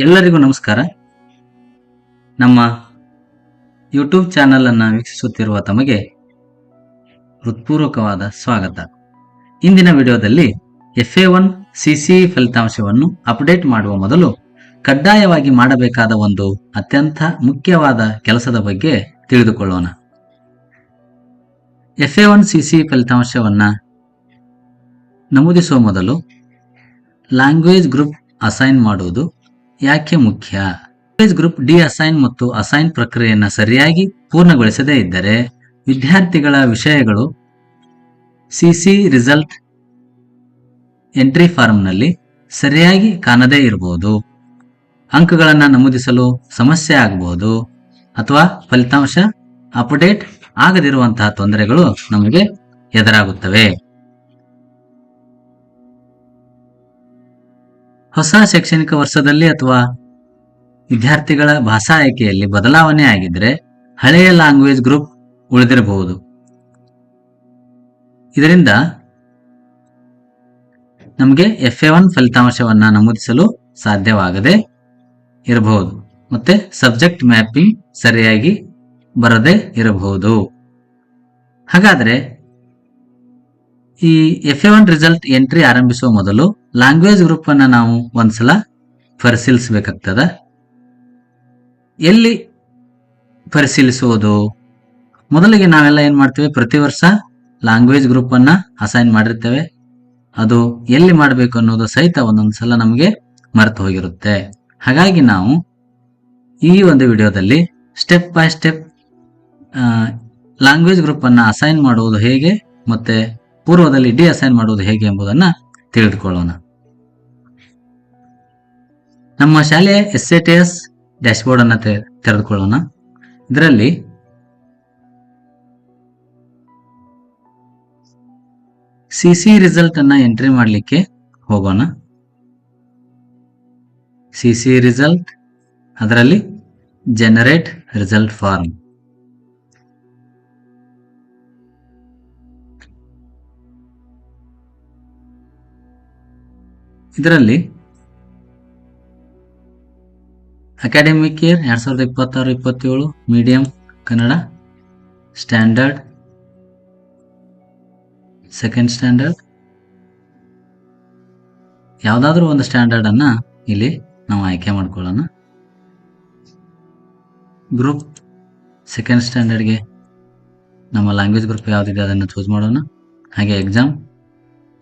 ಎಲ್ಲರಿಗೂ ನಮಸ್ಕಾರ. ನಮ್ಮ ಯೂಟ್ಯೂಬ್ ಚಾನಲ್ ಅನ್ನು ವೀಕ್ಷಿಸುತ್ತಿರುವ ತಮಗೆ ಹೃತ್ಪೂರ್ವಕವಾದ ಸ್ವಾಗತ. ಇಂದಿನ ವಿಡಿಯೋದಲ್ಲಿ FA1 CCE ಫಲಿತಾಂಶವನ್ನು ಅಪ್ಡೇಟ್ ಮಾಡುವ ಮೊದಲು ಕಡ್ಡಾಯವಾಗಿ ಮಾಡಬೇಕಾದ ಒಂದು ಅತ್ಯಂತ ಮುಖ್ಯವಾದ ಕೆಲಸದ ಬಗ್ಗೆ ತಿಳಿದುಕೊಳ್ಳೋಣ. FA1 CCE ಫಲಿತಾಂಶವನ್ನು ನಮೂದಿಸುವ ಮೊದಲು ಲ್ಯಾಂಗ್ವೇಜ್ ಗ್ರೂಪ್ ಅಸೈನ್ ಮಾಡುವುದು ಯಾಕೆ ಮುಖ್ಯ? ಲ್ಯಾಂಗ್ವೇಜ್ ಗ್ರೂಪ್ ಡಿ ಅಸೈನ್ ಮತ್ತು ಅಸೈನ್ ಪ್ರಕ್ರಿಯೆಯನ್ನು ಸರಿಯಾಗಿ ಪೂರ್ಣಗೊಳಿಸದೇ ಇದ್ದರೆ ವಿದ್ಯಾರ್ಥಿಗಳ ವಿಷಯಗಳು ಸಿಸಿ ರಿಸಲ್ಟ್ ಎಂಟ್ರಿ ಫಾರ್ಮ್ನಲ್ಲಿ ಸರಿಯಾಗಿ ಕಾಣದೇ ಇರಬಹುದು, ಅಂಕಗಳನ್ನು ನಮೂದಿಸಲು ಸಮಸ್ಯೆ ಆಗಬಹುದು ಅಥವಾ ಫಲಿತಾಂಶ ಅಪ್ಡೇಟ್ ಆಗದಿರುವಂತಹ ತೊಂದರೆಗಳು ನಮಗೆ ಎದುರಾಗುತ್ತವೆ. ಹೊಸ ಶೈಕ್ಷಣಿಕ ವರ್ಷದಲ್ಲಿ ಅಥವಾ ವಿದ್ಯಾರ್ಥಿಗಳ ಭಾಷಾ ಆಯ್ಕೆಯಲ್ಲಿ ಬದಲಾವಣೆ ಆಗಿದ್ರೆ ಹಳೆಯ ಲ್ಯಾಂಗ್ವೇಜ್ ಗ್ರೂಪ್ ಉಳಿದಿರಬಹುದು. ಇದರಿಂದ ನಮಗೆ FA1 ಫಲಿತಾಂಶವನ್ನು ನಮೂದಿಸಲು ಸಾಧ್ಯವಾಗದೆ ಇರಬಹುದು ಮತ್ತೆ ಸಬ್ಜೆಕ್ಟ್ ಮ್ಯಾಪಿಂಗ್ ಸರಿಯಾಗಿ ಬರದೇ ಇರಬಹುದು. ಹಾಗಾದ್ರೆ ಈ FA1 ರಿಸಲ್ಟ್ ಎಂಟ್ರಿ ಆರಂಭಿಸುವ ಮೊದಲು ಲ್ಯಾಂಗ್ವೇಜ್ ಗ್ರೂಪ್ ಅನ್ನ ನಾವು ಒಂದ್ಸಲ ಪರಿಶೀಲಿಸಬೇಕಾಗ್ತದ. ಎಲ್ಲಿ ಪರಿಶೀಲಿಸುವುದು? ಮೊದಲಿಗೆ ನಾವೆಲ್ಲ ಏನ್ ಮಾಡ್ತೇವೆ, ಪ್ರತಿ ವರ್ಷ ಲ್ಯಾಂಗ್ವೇಜ್ ಗ್ರೂಪ್ ಅನ್ನ ಅಸೈನ್ ಮಾಡಿರ್ತೇವೆ. ಅದು ಎಲ್ಲಿ ಮಾಡಬೇಕು ಅನ್ನೋದು ಸಹಿತ ಒಂದೊಂದ್ಸಲ ನಮಗೆ ಮರೆತು ಹೋಗಿರುತ್ತೆ. ಹಾಗಾಗಿ ನಾವು ಈ ಒಂದು ವಿಡಿಯೋದಲ್ಲಿ step by step language group ಅನ್ನ ಅಸೈನ್ ಮಾಡುವುದು ಹೇಗೆ ಮತ್ತೆ ಪೂರ್ವದಲ್ಲಿ ಡಿ ಅಸೈನ್ ಮಾಡುವುದು ಹೇಗೆ ಎಂಬುದನ್ನ ತಿಳಿದುಕೊಳ್ಳೋಣ. ನಮ್ಮ ಶಾಲೆಯ SATS ಡ್ಯಾಶ್ಬೋರ್ಡ್ ಅನ್ನು ತೆರೆದುಕೊಳ್ಳೋಣ. ಇದರಲ್ಲಿ CC ರಿಸಲ್ಟ್ ಅನ್ನ ಎಂಟ್ರಿ ಮಾಡಲಿಕ್ಕೆ ಹೋಗೋಣ. CC ರಿಸಲ್ಟ್, ಅದರಲ್ಲಿ ಜನರೇಟ್ ರಿಸಲ್ಟ್ ಫಾರ್ಮ್. ಇದರಲ್ಲಿ academic year 2026-27 medium Kannada, standard, second standard, ಯಾವುದಾದ್ರೂ ಒಂದು ಸ್ಟ್ಯಾಂಡರ್ಡ್ ಅನ್ನ ಇಲ್ಲಿ ನಾವು ಆಯ್ಕೆ ಮಾಡ್ಕೊಳ್ಳೋಣ. ಗ್ರೂಪ್ ಸೆಕೆಂಡ್ ಸ್ಟ್ಯಾಂಡರ್ಡ್ಗೆ ನಮ್ಮ ಲ್ಯಾಂಗ್ವೇಜ್ ಗ್ರೂಪ್ ಯಾವುದಿದೆ ಅದನ್ನು ಚೂಸ್ ಮಾಡೋಣ. ಹಾಗೆ ಎಕ್ಸಾಮ್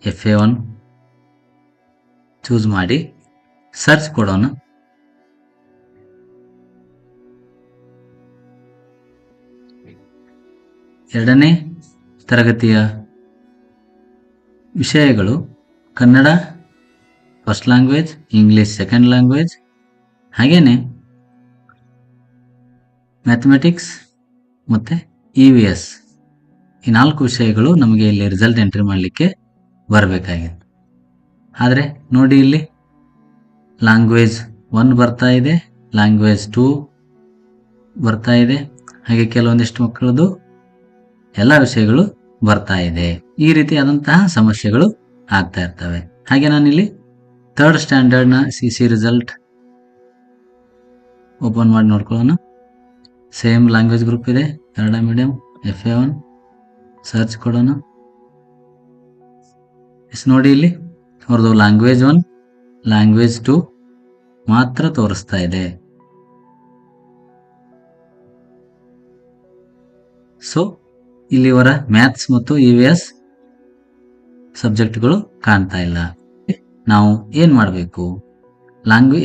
FA1 ಚೂಸ್ ಮಾಡಿ ಸರ್ಚ್ ಕೊಡೋಣ. ಎರಡನೇ ತರಗತಿಯ ವಿಷಯಗಳು Kannada first language, English second language, ಹಾಗೇನೆ ಮ್ಯಾಥಮೆಟಿಕ್ಸ್ ಮತ್ತೆ EVS, ಈ 4 ವಿಷಯಗಳು ನಮಗೆ ಇಲ್ಲಿ ರಿಸಲ್ಟ್ ಎಂಟ್ರಿ ಮಾಡಲಿಕ್ಕೆ ಬರಬೇಕಾಗಿದೆ. ಆದರೆ ನೋಡಿ, ಇಲ್ಲಿ ಲ್ಯಾಂಗ್ವೇಜ್ 1 ಬರ್ತಾ ಇದೆ, ಲ್ಯಾಂಗ್ವೇಜ್ 2 ಬರ್ತಾ ಇದೆ, ಹಾಗೆ ಕೆಲವೊಂದಿಷ್ಟು ಮಕ್ಕಳದು ಎಲ್ಲ ವಿಷಯಗಳು ಬರ್ತಾ ಇದೆ. ಈ ರೀತಿಯಾದಂತಹ ಸಮಸ್ಯೆಗಳು ಆಗ್ತಾ ಇರ್ತವೆ. ಹಾಗೆ ನಾನಿಲ್ಲಿ ಥರ್ಡ್ ಸ್ಟ್ಯಾಂಡರ್ಡ್ನ CC ರಿಸಲ್ಟ್ ಓಪನ್ ಮಾಡಿ ನೋಡ್ಕೊಳ್ಳೋಣ. ಸೇಮ್ ಲ್ಯಾಂಗ್ವೇಜ್ ಗ್ರೂಪ್ ಇದೆ, ಕನ್ನಡ ಮೀಡಿಯಂ, FA1 ಸರ್ಚ್ ಕೊಡೋಣ. ನೋಡಿ, ಇಲ್ಲಿ ಅವ್ರದ್ದು ಲ್ಯಾಂಗ್ವೇಜ್ 1, ಲ್ಯಾಂಗ್ವೇಜ್ 2 ಮಾತ್ರ ತೋರಿಸ್ತಾ ಇದೆ. ಸೊ ಇಲ್ಲಿ ಅವರ ಮ್ಯಾಥ್ಸ್ ಮತ್ತು EVS ಸಬ್ಜೆಕ್ಟ್ಗಳು ಕಾಣ್ತಾ ಇಲ್ಲ. ನಾವು ಏನ್ ಮಾಡಬೇಕು?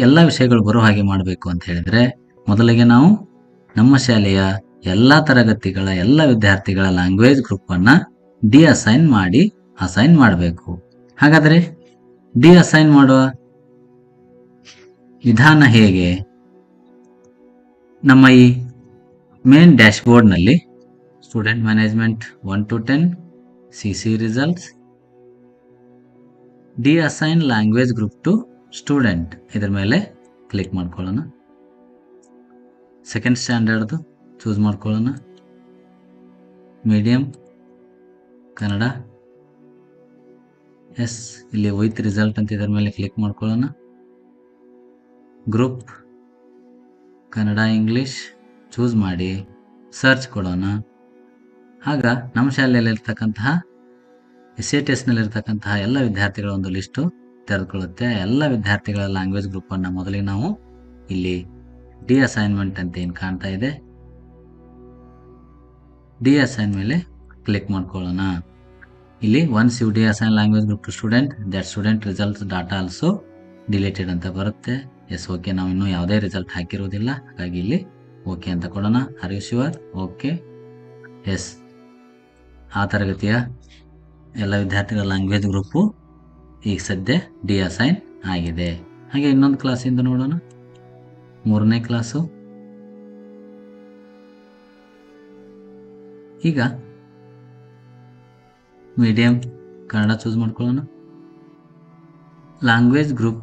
ಎಲ್ಲ ವಿಷಯಗಳು ಬರೋ ಹಾಗೆ ಮಾಡಬೇಕು ಅಂತ ಹೇಳಿದ್ರೆ ಮೊದಲಿಗೆ ನಾವು ನಮ್ಮ ಶಾಲೆಯ ಎಲ್ಲ ತರಗತಿಗಳ ಎಲ್ಲ ವಿದ್ಯಾರ್ಥಿಗಳ ಲ್ಯಾಂಗ್ವೇಜ್ ಗ್ರೂಪ್ ಅನ್ನ ಡಿ ಅಸೈನ್ ಮಾಡಿ ಅಸೈನ್ ಮಾಡಬೇಕು. ಹಾಗಾದ್ರೆ ಡಿ ಅಸೈನ್ ಮಾಡುವ ವಿಧಾನ ಹೇಗೆ? ನಮ್ಮ ಈ ಮೇನ್ ಡ್ಯಾಶ್ಬೋರ್ಡ್ ನಲ್ಲಿ student management 1 to 10 CC results, deassign language group to student, ಇದರ ಮೇಲೆ ಕ್ಲಿಕ್ ಮಾಡ್ಕೊಳ್ಳೋಣ. ಸೆಕೆಂಡ್ ಸ್ಟ್ಯಾಂಡರ್ಡ್ದು ಚೂಸ್ ಮಾಡ್ಕೊಳ್ಳೋಣ. ಮೀಡಿಯಂ ಕನ್ನಡ, ಇಲ್ಲಿ ವಿತ್ ರಿಸಲ್ಟ್ ಅಂತ ಇದರ ಮೇಲೆ ಕ್ಲಿಕ್ ಮಾಡ್ಕೊಳ್ಳೋಣ. ಗ್ರೂಪ್ ಕನ್ನಡ ಇಂಗ್ಲಿಷ್ ಚೂಸ್ ಮಾಡಿ ಸರ್ಚ್ ಕೊಡೋಣ. ಆಗ ನಮ್ಮ ಶಾಲೆಯಲ್ಲಿರ್ತಕ್ಕಂತಹ SATS ನಲ್ಲಿರ್ತಕ್ಕಂತಹ ಎಲ್ಲ ವಿದ್ಯಾರ್ಥಿಗಳ ಒಂದು ಲಿಸ್ಟು ತೆರೆದುಕೊಳ್ಳುತ್ತೆ. ಎಲ್ಲ ವಿದ್ಯಾರ್ಥಿಗಳ ಲ್ಯಾಂಗ್ವೇಜ್ ಗ್ರೂಪನ್ನು ಮೊದಲಿಗೆ ನಾವು ಇಲ್ಲಿ ಡಿ ಅಸೈನ್ಮೆಂಟ್ ಅಂತ ಏನು ಕಾಣ್ತಾ ಇದೆ, ಡಿ ಅಸೈನ್ ಮೇಲೆ ಕ್ಲಿಕ್ ಮಾಡ್ಕೊಳ್ಳೋಣ. ಇಲ್ಲಿ once you deassign language group to student that student results data also deleted ಅಂತ ಬರುತ್ತೆ. ಎಸ್ ಓಕೆ, ನಾವು ಇನ್ನೂ ಯಾವುದೇ ರಿಸಲ್ಟ್ ಹಾಕಿರೋದಿಲ್ಲ, ಹಾಗಾಗಿ ಇಲ್ಲಿ ಓಕೆ ಅಂತ ಕೊಡೋಣ. Are you sure? Okay, yes. ಆ ತರಗತಿಯ ಎಲ್ಲ ವಿದ್ಯಾರ್ಥಿಗಳ ಲ್ಯಾಂಗ್ವೇಜ್ ಗ್ರೂಪು ಈಗ ಸದ್ಯ ಡಿ ಅಸೈನ್ ಆಗಿದೆ. ಹಾಗೆ ಇನ್ನೊಂದು ಕ್ಲಾಸಿಂದ ನೋಡೋಣ. 3ನೇ ಕ್ಲಾಸು. ಈಗ ಮೀಡಿಯಂ ಕನ್ನಡ ಚೂಸ್ ಮಾಡ್ಕೊಳ್ಳೋಣ. ಲ್ಯಾಂಗ್ವೇಜ್ ಗ್ರೂಪ್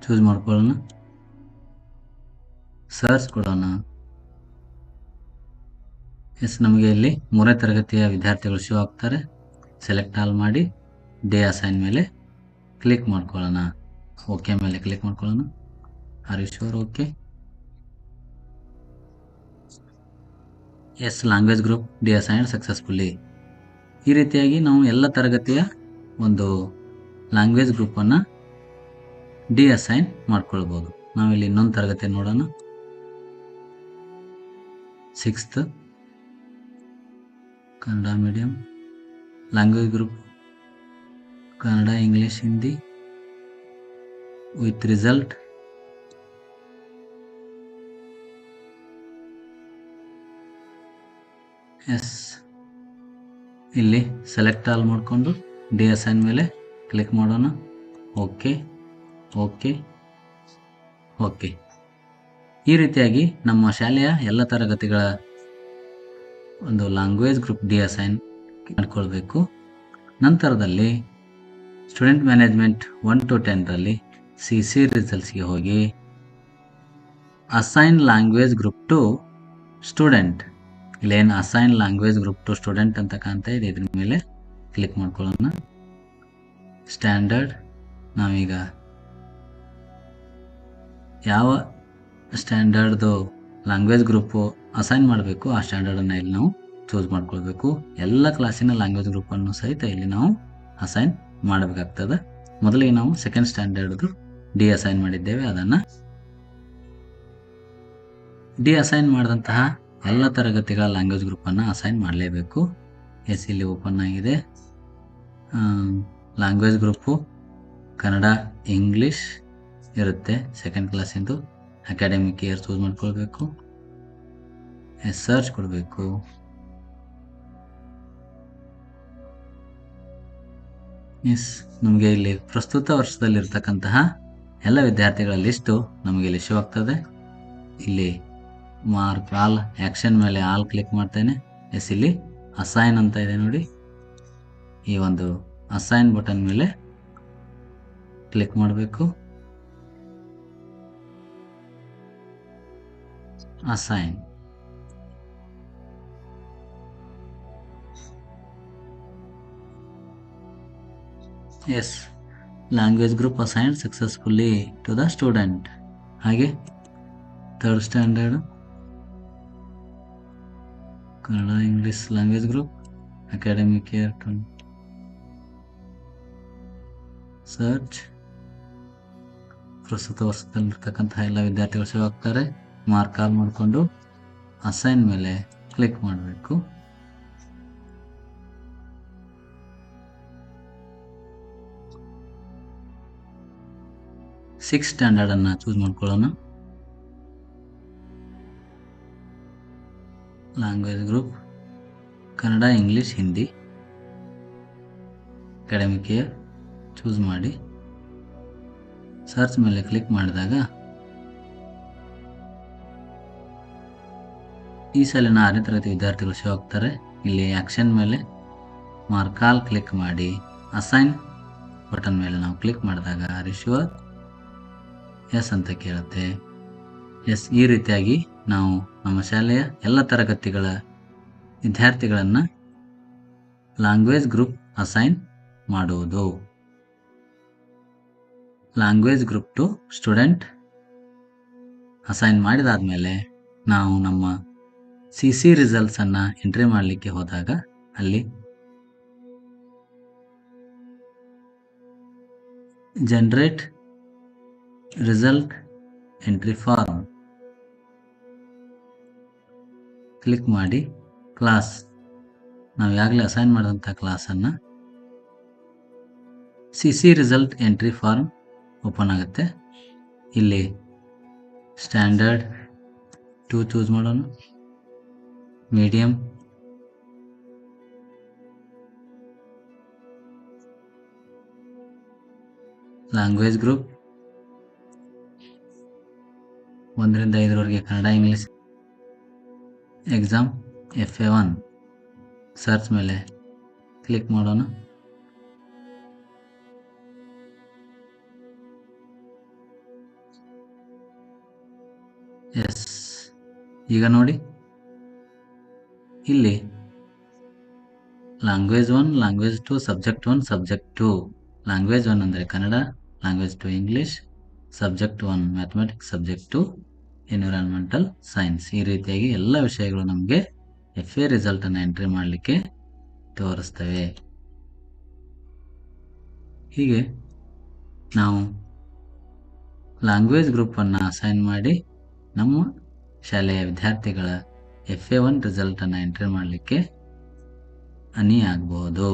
ಚೂಸ್ ಮಾಡ್ಕೊಳ್ಳೋಣ. ಸರ್ಚ್ ಕೊಡೋಣ. ಎಸ್, ನಮಗೆ ಇಲ್ಲಿ 3ನೇ ತರಗತಿಯ ವಿದ್ಯಾರ್ಥಿಗಳು ಶೋ ಆಗ್ತಾರೆ. ಸೆಲೆಕ್ಟ್ ಆಲ್ ಮಾಡಿ ಡೇ ಅಸೈನ್ ಮೇಲೆ ಕ್ಲಿಕ್ ಮಾಡ್ಕೊಳ್ಳೋಣ. ಓಕೆ ಮೇಲೆ ಕ್ಲಿಕ್ ಮಾಡ್ಕೊಳ್ಳೋಣ. Are you sure? Okay, yes. Language group deassigned successfully. ಈ ರೀತಿಯಾಗಿ ನಾವು ಎಲ್ಲ ತರಗತಿಯ ಒಂದು ಲ್ಯಾಂಗ್ವೇಜ್ ಗ್ರೂಪನ್ನು ಡಿ ಅಸೈನ್ ಮಾಡ್ಕೊಳ್ಬೋದು. ನಾವಿಲ್ಲಿ ಇನ್ನೊಂದು ತರಗತಿ ನೋಡೋಣ. 6th Kannada medium language group Kannada English Hindi with result yes. ಇಲ್ಲಿ ಸೆಲೆಕ್ಟ್ ಆಲ್ ಮಾಡಿಕೊಂಡು ಡಿ ಅಸೈನ್ ಮೇಲೆ ಕ್ಲಿಕ್ ಮಾಡೋಣ. Okay, okay, okay. ಈ ರೀತಿಯಾಗಿ ನಮ್ಮ ಶಾಲೆಯ ಎಲ್ಲ ತರಗತಿಗಳ ಒಂದು ಲ್ಯಾಂಗ್ವೇಜ್ ಗ್ರೂಪ್ ಡಿ ಅಸೈನ್ ಮಾಡ್ಕೊಳ್ಬೇಕು. ನಂತರದಲ್ಲಿ ಸ್ಟೂಡೆಂಟ್ ಮ್ಯಾನೇಜ್ಮೆಂಟ್ 1 to 10ರಲ್ಲಿ CC ರಿಸಲ್ಟ್ಸ್ಗೆ ಹೋಗಿ assign language group to student, ಇಲ್ಲೇನು assign language group to student ಅಂತ ಕಾಣ್ತಾ ಇದೆ, ಇದ್ರ ಮೇಲೆ ಕ್ಲಿಕ್ ಮಾಡ್ಕೊಳ್ಳೋಣ. ಸ್ಟ್ಯಾಂಡರ್ಡ್, ನಾವೀಗ ಯಾವ ಸ್ಟ್ಯಾಂಡರ್ಡ್ದು ಲ್ಯಾಂಗ್ವೇಜ್ ಗ್ರೂಪು ಅಸೈನ್ ಮಾಡಬೇಕು ಆ ಸ್ಟ್ಯಾಂಡರ್ಡನ್ನು ಇಲ್ಲಿ ನಾವು ಚೂಸ್ ಮಾಡ್ಕೊಳ್ಬೇಕು. ಎಲ್ಲ ಕ್ಲಾಸಿನ ಲ್ಯಾಂಗ್ವೇಜ್ ಗ್ರೂಪನ್ನು ಸಹಿತ ಇಲ್ಲಿ ನಾವು ಅಸೈನ್ ಮಾಡಬೇಕಾಗ್ತದೆ. ಮೊದಲಿಗೆ ನಾವು 2nd ಸ್ಟ್ಯಾಂಡರ್ಡ್ದು ಡಿ ಅಸೈನ್ ಮಾಡಿದ್ದೇವೆ, ಅದನ್ನು ಡಿ ಅಸೈನ್ ಮಾಡಿದಂತಹ ಎಲ್ಲ ತರಗತಿಗಳ ಲ್ಯಾಂಗ್ವೇಜ್ ಗ್ರೂಪನ್ನು ಅಸೈನ್ ಮಾಡಲೇಬೇಕು. ಎಸ್, ಇಲ್ಲಿ ಓಪನ್ ಆಗಿದೆ. ಲ್ಯಾಂಗ್ವೇಜ್ ಗ್ರೂಪು ಕನ್ನಡ ಇಂಗ್ಲಿಷ್ ಇರುತ್ತೆ. 2nd ಕ್ಲಾಸಿಂದು ಅಕಾಡೆಮಿಕ್ ಇಯರ್ ಚೂಸ್ ಮಾಡ್ಕೊಳ್ಬೇಕು. ಎಸ್, ಸರ್ಚ್ ಕೊಡಬೇಕು. ಎಸ್, ನಮಗೆ ಇಲ್ಲಿ ಪ್ರಸ್ತುತ ವರ್ಷದಲ್ಲಿರ್ತಕ್ಕಂತಹ ಎಲ್ಲ ವಿದ್ಯಾರ್ಥಿಗಳ ಲಿಸ್ಟು ನಮಗೆ ಇಲ್ಲಿ ಶೋ ಆಗ್ತದೆ. ಇಲ್ಲಿ ಮಾರ್ಕ್ ಆಲ್ ಆ್ಯಕ್ಷನ್ ಮೇಲೆ ಆಲ್ ಕ್ಲಿಕ್ ಮಾಡ್ತೇನೆ. ಎಸ್, ಇಲ್ಲಿ ಅಸೈನ್ ಅಂತ ಇದೆ ನೋಡಿ, ಈ ಒಂದು ಅಸೈನ್ ಬಟನ್ ಮೇಲೆ ಕ್ಲಿಕ್ ಮಾಡಬೇಕು. Assign, yes, language group assigned successfully to the student. ಹಾಗೆ 3rd standard Kannada English language group academic year search. ಪ್ರಸ್ತುತ ವರ್ಷದಲ್ಲಿರ್ತಕ್ಕಂತಹ ಎಲ್ಲ ವಿದ್ಯಾರ್ಥಿಗಳು ಸೇವ್ ಆಗ್ತಾರೆ. ಮಾರ್ಕ್ ಆಲ್ ಮಾಡಿಕೊಂಡು ಅಸೈನ್ ಮೇಲೆ ಕ್ಲಿಕ್ ಮಾಡಬೇಕು. ಸಿಕ್ಸ್ ಸ್ಟ್ಯಾಂಡರ್ಡನ್ನು ಚೂಸ್ ಮಾಡ್ಕೊಳ್ಳೋಣ. Language group Kannada English Hindi academic year choose ಮಾಡಿ ಸರ್ಚ್ ಮೇಲೆ ಕ್ಲಿಕ್ ಮಾಡಿದಾಗ ಈ ಸಾಲಿನ 6ನೇ ತರಗತಿ ವಿದ್ಯಾರ್ಥಿಗಳು ಶೋ ಆಗ್ತಾರೆ. ಇಲ್ಲಿ ಆಕ್ಷನ್ ಮೇಲೆ ಮಾರ್ಕ್ ಆಲ್ ಕ್ಲಿಕ್ ಮಾಡಿ ಅಸೈನ್ ಬಟನ್ ಮೇಲೆ ನಾವು ಕ್ಲಿಕ್ ಮಾಡಿದಾಗ ಆರ್ ಯು ಶ್ಯೂರ್? ಎಸ್ ಅಂತ ಕೇಳುತ್ತೆ. ಎಸ್, ಈ ರೀತಿಯಾಗಿ ನಾವು ನಮ್ಮ ಶಾಲೆಯ ಎಲ್ಲ ತರಗತಿಗಳ ವಿದ್ಯಾರ್ಥಿಗಳನ್ನು ಲ್ಯಾಂಗ್ವೇಜ್ ಗ್ರೂಪ್ ಅಸೈನ್ ಮಾಡುವುದು. Language group to student assign ಮಾಡಿದಾದ್ಮೇಲೆ ನಾವು ನಮ್ಮ CC ರಿಸಲ್ಟ್ಸನ್ನು ಎಂಟ್ರಿ ಮಾಡಲಿಕ್ಕೆ ಹೋದಾಗ ಅಲ್ಲಿ generate result entry form click ಮಾಡಿ ಕ್ಲಾಸ್ ನಾವು ಈಗಾಗಲೇ ಅಸೈನ್ ಮಾಡಿದಂಥ ಕ್ಲಾಸನ್ನು CC result entry form open ಆಗುತ್ತೆ. ಇಲ್ಲಿ ಸ್ಟ್ಯಾಂಡರ್ಡ್ 2 ಚೂಸ್ ಮಾಡೋಣ, ಮೀಡಿಯಂ, ಲ್ಯಾಂಗ್ವೇಜ್ ಗ್ರೂಪ್ 1 ರಿಂದ 5 Kannada English, exam FA1 search ಮೇಲೆ ಕ್ಲಿಕ್ ಮಾಡೋಣ. ಎಸ್, ಈಗ ನೋಡಿ ಇಲ್ಲಿ language 1, language 2, subject 1, subject 2. Language 1 ಅಂದರೆ Kannada, language 2 English, subject 1 mathematics, subject 2 environmental science. ಈ ರೀತಿಯಾಗಿ ಎಲ್ಲ ವಿಷಯಗಳು ನಮಗೆ FA ರಿಸಲ್ಟನ್ನು ಎಂಟ್ರಿ ಮಾಡಲಿಕ್ಕೆ ತೋರಿಸ್ತವೆ. ಹೀಗೆ ನಾವು ಲ್ಯಾಂಗ್ವೇಜ್ ಗ್ರೂಪನ್ನು ಅಸೈನ್ ಮಾಡಿ ನಮ್ಮ ಶಾಲೆಯ ವಿದ್ಯಾರ್ಥಿಗಳ FA1 ರಿಸಲ್ಟನ್ನು ಎಂಟ್ರಿ ಮಾಡಲಿಕ್ಕೆ ಅನಿಯಾಗಬಹುದು.